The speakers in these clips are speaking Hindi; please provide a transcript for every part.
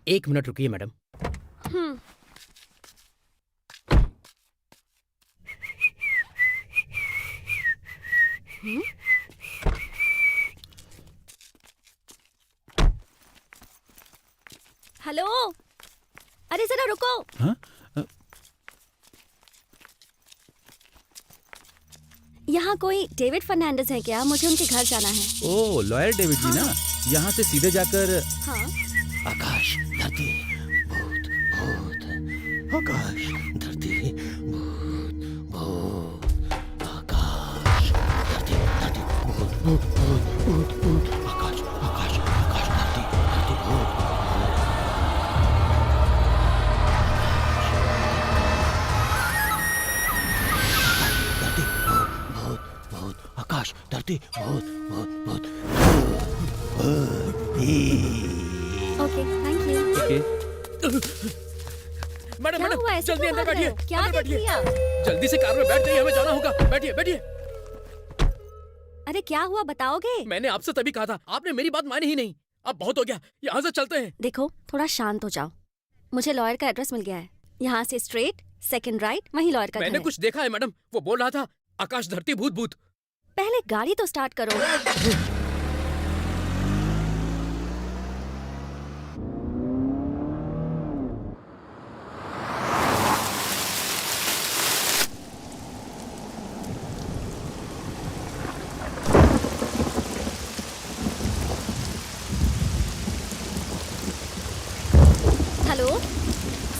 एक मिनट रुकिए मैडम। हम्म। हेलो, अरे जरा रुको। हाँ? यहाँ कोई डेविड फर्नांडिस है क्या? मुझे उनके घर जाना है। ओ लॉयर डेविड जी ना, यहाँ से सीधे जाकर हाँ। आकाश धरती भूत भूत, आकाश धरती भूत भूत, आकाश धरती धरती भूत भूत भूत भूत भूत, आकाश आकाश आकाश धरती धरती भूत धरती भूत भूत भूत, आकाश धरती भूत भूत भूत। Okay, thank you. मैडम क्या मैडम हुआ? ऐसे जल्दी क्यों अंदर भाग रहे बैठिए, हो? क्या अंदर देख लिया? जल्दी से कार में बैठ जाइए, हमें जाना होगा। बैठिए बैठिए। अरे क्या हुआ, बताओगे? मैंने आपसे तभी कहा था, आपने मेरी बात मानी ही नहीं। अब बहुत हो गया, यहाँ से चलते हैं। देखो, थोड़ा शांत हो जाओ। मुझे लॉयर का एड्रेस मिल गया है। यहाँ से स्ट्रेट, सेकंड राइट, वहीं लॉयर का घर मैंने है। कुछ देखा है मैडम, वो बोल रहा था आकाश धरती भूत भूत। पहले गाड़ी तो स्टार्ट करो। हेलो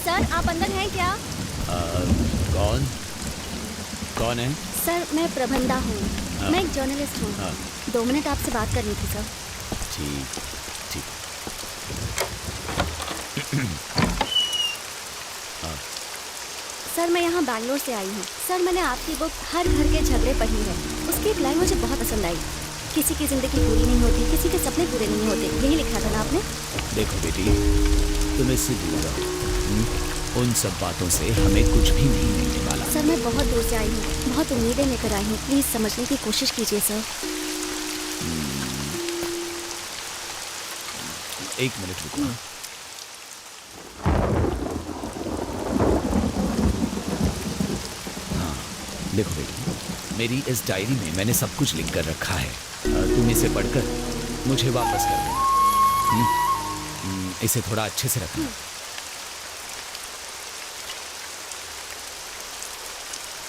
सर, आप अंदर हैं क्या? कौन कौन है? सर, मैं प्रबंधा हूँ। हाँ। मैं एक जर्नलिस्ट हूँ। हाँ। 2 मिनट आपसे बात करनी थी सर। ठीक ठीक। सर, मैं यहाँ बैंगलोर से आई हूँ। सर, मैंने आपकी बुक हर घर के झगड़े पढ़ी है। उसकी एक लाइन मुझे बहुत पसंद आई। किसी की जिंदगी पूरी नहीं होती, किसी के सपने पूरे नहीं होते। यही लिखा था ना आपने? देखो बेटी, तुम इससे दूर रहो। उन सब बातों से हमें कुछ भी नहीं मिलने वाला। सर, मैं बहुत दूर से आई हूँ, बहुत उम्मीदें लेकर आई हूँ। प्लीज समझने की कोशिश कीजिए सर। एक मिनट रुको। हाँ, देखो बेटी, मेरी इस डायरी में मैंने सब कुछ लिख कर रखा है। तुम इसे पढ़कर मुझे वापस कर देना। इसे थोड़ा अच्छे से रखना।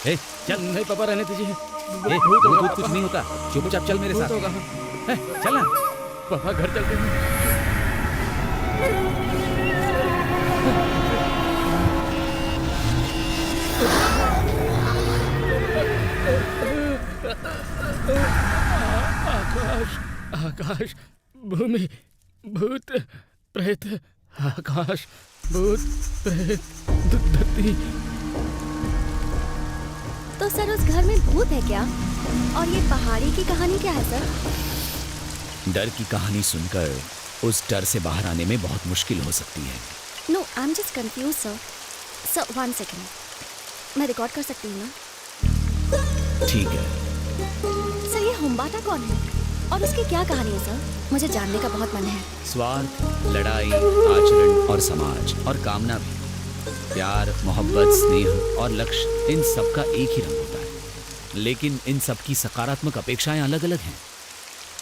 ए, चल। नहीं पापा, रहने दीजिए। भूत कुछ नहीं होता, चुपचाप चल मेरे साथ। चल ना पापा, घर चलते हैं। आकाश आकाश, भूमि भूत प्रेत, आकाश भूत प्रेत धरती। तो सर, उस घर में भूत है क्या? और ये पहाड़ी की कहानी क्या है सर? डर की कहानी सुनकर उस डर से बाहर आने में बहुत मुश्किल हो सकती है। No, I am just confuse sir. Sir, 1 second, मैं रिकॉर्ड कर सकती हूँ ना? ठीक है। सर, ये हुम्बाटा कौन है और उसकी क्या कहानी है सर? मुझे जानने का बहुत मन है। स्वार्थ, लड़ाई, आचरण और समाज और कामना भी, प्यार, मोहब्बत, स्नेह और लक्ष्य, इन सब का एक ही रंग होता है, लेकिन इन सब की सकारात्मक अपेक्षाएं अलग अलग हैं।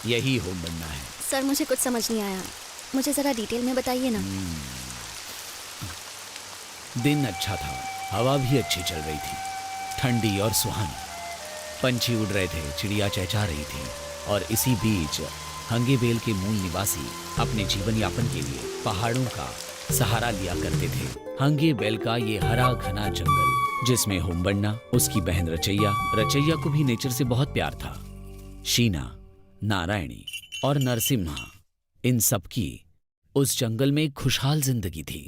यही होम बनना है। सर, मुझे कुछ समझ नहीं आया, मुझे जरा डिटेल में बताइए ना। दिन अच्छा था, हवा भी अच्छी चल रही थी, ठंडी और सुहानी। पंछी उड़ रहे थे, चिड़िया चहचहा रही थी, और इसी बीच हंगेबेल के मूल निवासी अपने जीवन यापन के लिए पहाड़ों का सहारा लिया करते थे। हंगेबेल का ये हरा घना जंगल, जिसमें होम्बन्ना, उसकी बहन रचैया को भी नेचर से बहुत प्यार था। शीना, नारायणी और नरसिम्हा, इन सब की उस जंगल में खुशहाल जिंदगी थी।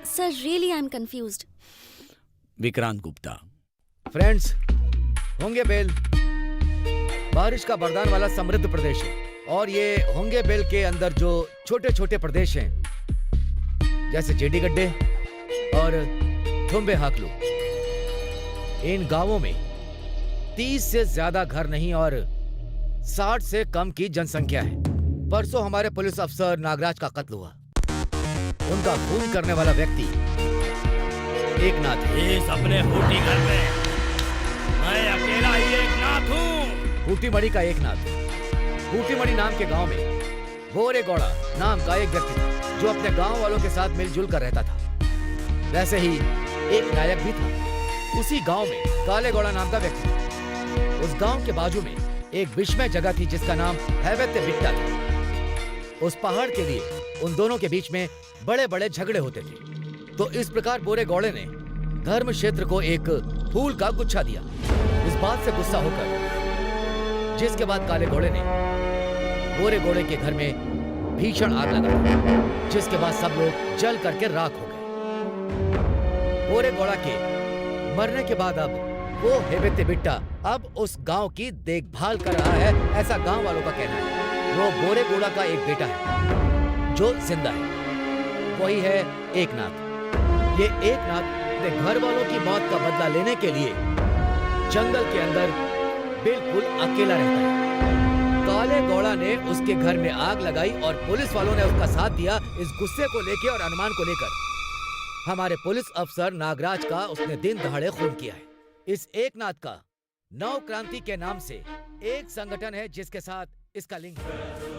Sir, really I am confused. Vikrant Gupta. Friends, होंगेबेल बारिश का वरदान वाला समृद्ध प्रदेश है, और ये होंगेबेल के अंदर जो छोटे छोटे प्रदेश हैं, जैसे जेडी गड्ढे और थुम्बे हाकलू। इन गांवों में 30 से ज्यादा घर नहीं और 60 से कम की जनसंख्या है। परसों हमारे पुलिस अफसर नागराज का कत्ल हुआ। उनका खून करने वाला व्यक्ति एक नाथ है। इस अपने हूटी घर में मैं अकेला ही एक नाथ हूँ। हूटीमणि का एक नाथ। हूटीमणि नाम के गांव में बोरेगौड़ा नाम का एक व्यक्ति था जो अपने गांव वालों के साथ मिलजुल कर रहता था। वैसे ही एक नायक भी था। उसी गांव में कालेगौड़ा नाम का व्यक्ति था। उस गांव के बाजू में एक विस्मय जगह थी जिसका नाम हैवत्य बिट्टा था। उस पहाड़ के लिए उन दोनों के बीच में बड़े बड़े झगड़े होते थे। तो इस प्रकार बोरेगौड़े ने धर्म क्षेत्र को एक फूल का गुच्छा दिया। इस बात से गुस्सा होकर जिसके बाद काले घोड़े ने बोरेगौड़े के घर में भीषण आग लगा, जिसके बाद सब लोग जल करके राख हो गए। बोरेगौड़ा के मरने के बाद अब वो हैवत्य बिट्टा अब उस गांव की देखभाल कर रहा है, ऐसा गांव वालों का कहना है। वो बोरेगौड़ा का एक बेटा है जो जिंदा है, वही है एकनाथ। ये एकनाथ अपने घर वालों की मौत का बदला लेने के लिए जंगल के अंदर बिल्कुल अकेला रहता है। काले गौड़ा ने उसके घर में आग लगाई और पुलिस वालों ने उसका साथ दिया। इस गुस्से को लेकर और अनुमान को लेकर हमारे पुलिस अफसर नागराज का उसने दिन दहाड़े खून किया है। इस एकनाथ का नव क्रांति के नाम से एक संगठन है जिसके साथ इसका लिंक है।